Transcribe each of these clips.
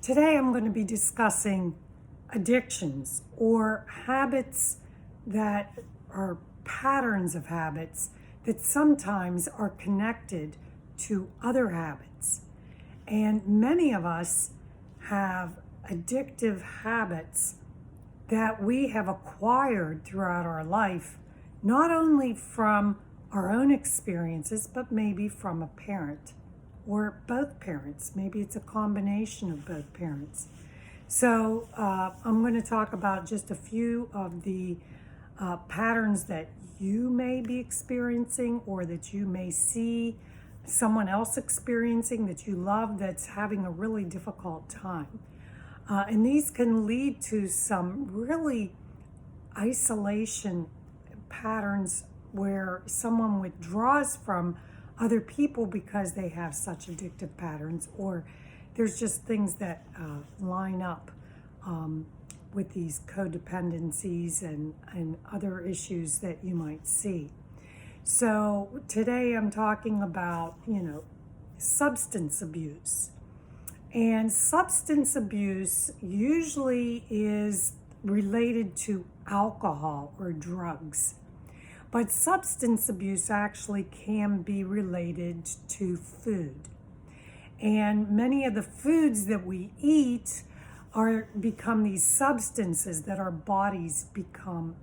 Today I'm going to be discussing addictions or habits that are patterns of habits that sometimes are connected to other habits. And many of us have addictive habits that we have acquired throughout our life, not only from our own experiences, but maybe from a parent or both parents. Maybe it's a combination of both parents. So I'm going to talk about just a few of the patterns that you may be experiencing or that you may see someone else experiencing that you love that's having a really difficult time. And these can lead to some really isolation patterns where someone withdraws from other people because they have such addictive patterns, or there's just things that line up with these codependencies and other issues that you might see. So today I'm talking about, substance abuse. And substance abuse usually is related to alcohol or drugs. But substance abuse actually can be related to food. And many of the foods that we eat become these substances that our bodies become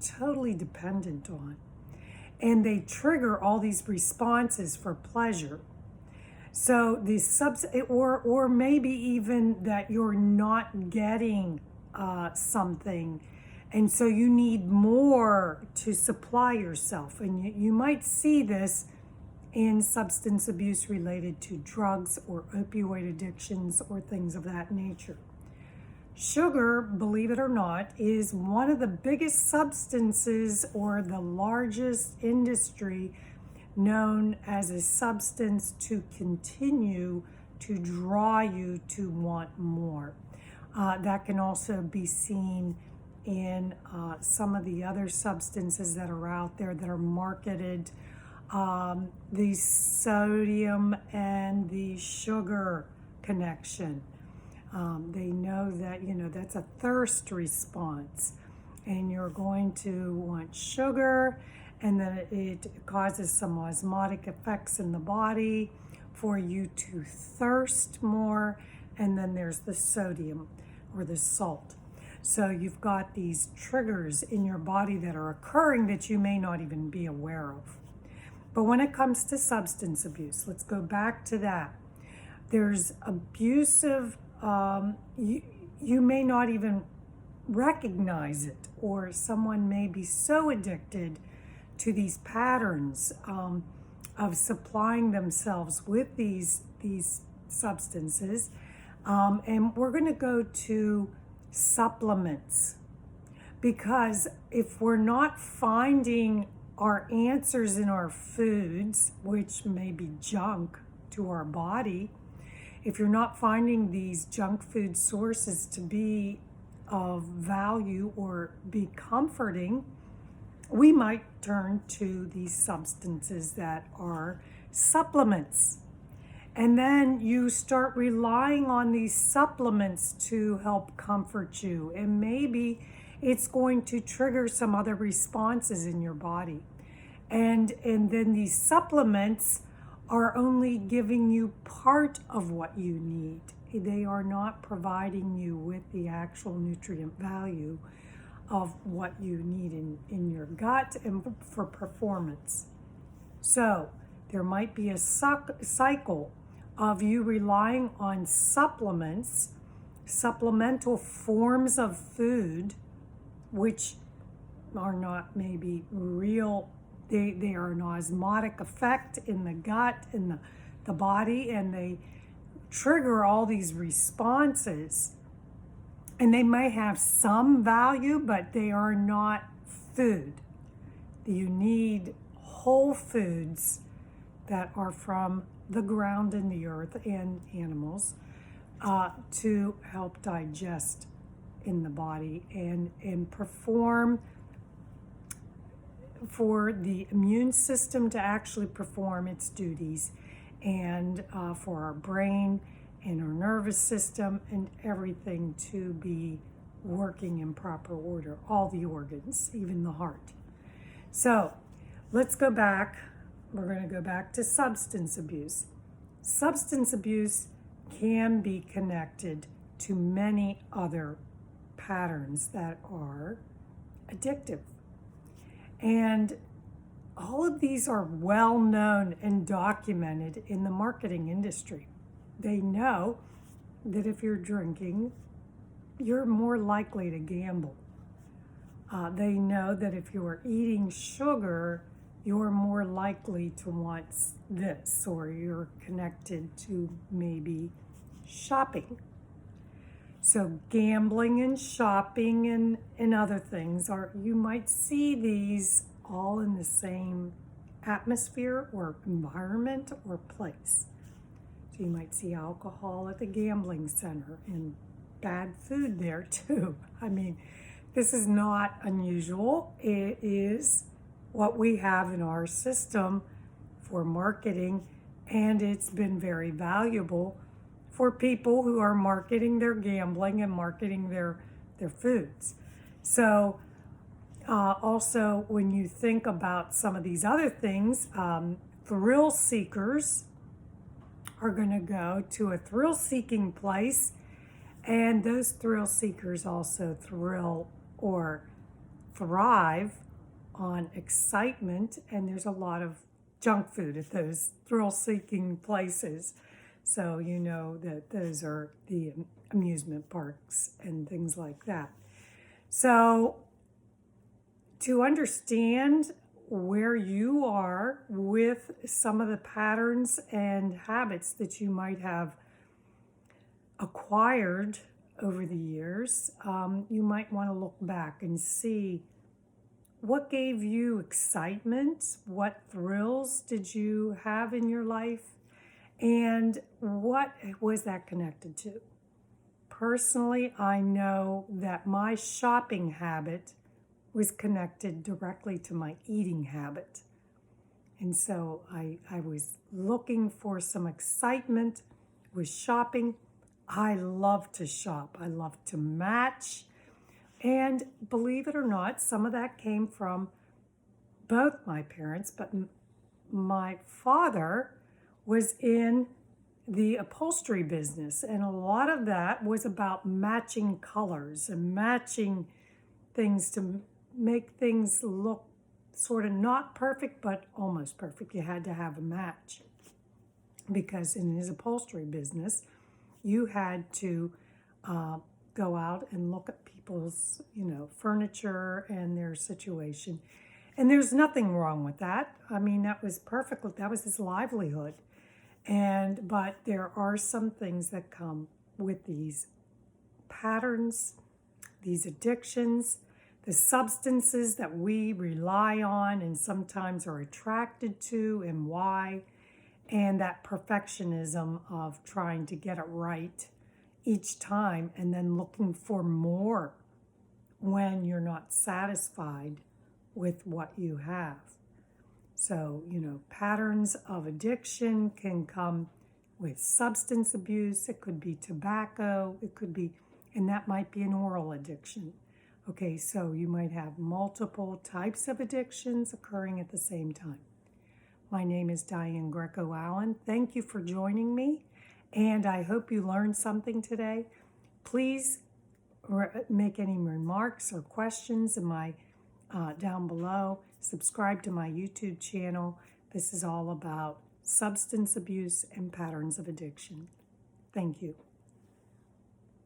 totally dependent on. And they trigger all these responses for pleasure. So or maybe even that you're not getting something, and so you need more to supply yourself. And you might see this in substance abuse related to drugs or opioid addictions or things of that nature. Sugar, believe it or not, is one of the biggest substances or the largest industry known as a substance to continue to draw you to want more. That can also be seen in some of the other substances that are out there that are marketed, the sodium and the sugar connection. They know that, that's a thirst response, and you're going to want sugar, and then it causes some osmotic effects in the body for you to thirst more. And then there's the sodium or the salt. So you've got these triggers in your body that are occurring that you may not even be aware of. But when it comes to substance abuse, let's go back to that. There's abusive, you may not even recognize it, or someone may be so addicted to these patterns of supplying themselves with these substances. And we're going to go to supplements, because if we're not finding our answers in our foods, which may be junk to our body, if you're not finding these junk food sources to be of value or be comforting, we might turn to these substances that are supplements. And then you start relying on these supplements to help comfort you. And maybe it's going to trigger some other responses in your body. And then these supplements are only giving you part of what you need. They are not providing you with the actual nutrient value of what you need in your gut and for performance. So there might be a cycle of you relying on supplements, supplemental forms of food, which are not maybe real. They are an osmotic effect in the gut, in the body, and they trigger all these responses. And they may have some value, but they are not food. You need whole foods that are from the ground and the earth and animals to help digest in the body and perform, for the immune system to actually perform its duties, and for our brain and our nervous system and everything to be working in proper order, all the organs, even the heart. So let's go back. We're going to go back to substance abuse. Substance abuse can be connected to many other patterns that are addictive. And all of these are well known and documented in the marketing industry. They know that if you're drinking, you're more likely to gamble. They know that if you're eating sugar, you're more likely to want this, or you're connected to maybe shopping. So gambling and shopping and other things you might see these all in the same atmosphere or environment or place. So you might see alcohol at the gambling center and bad food there too. I mean, this is not unusual. It is what we have in our system for marketing, and it's been very valuable for people who are marketing their gambling and marketing their foods. So also, when you think about some of these other things, thrill seekers are going to go to a thrill-seeking place, and those thrill seekers also thrill or thrive on excitement, and there's a lot of junk food at those thrill-seeking places. So you know that those are the amusement parks and things like that. So to understand where you are with some of the patterns and habits that you might have acquired over the years, you might want to look back and see what gave you excitement, what thrills did you have in your life, and what was that connected to? Personally, I know that my shopping habit was connected directly to my eating habit. And so I was looking for some excitement with shopping. I love to shop. I love to match. And believe it or not, some of that came from both my parents, but my father was in the upholstery business, and a lot of that was about matching colors and matching things to make things look sort of not perfect, but almost perfect. You had to have a match, because in his upholstery business, you had to go out and look at people's, furniture and their situation. And there's nothing wrong with that. I mean, that was perfect. That was his livelihood. But there are some things that come with these patterns, these addictions, the substances that we rely on and sometimes are attracted to, and why, and that perfectionism of trying to get it right each time and then looking for more when you're not satisfied with what you have. So, patterns of addiction can come with substance abuse. It could be tobacco. It could be, and that might be an oral addiction. Okay, so you might have multiple types of addictions occurring at the same time. My name is Diane Greco-Allen. Thank you for joining me, and I hope you learned something today. Please make any remarks or questions in my down below. Subscribe to my YouTube channel. This is all about substance abuse and patterns of addiction. Thank you.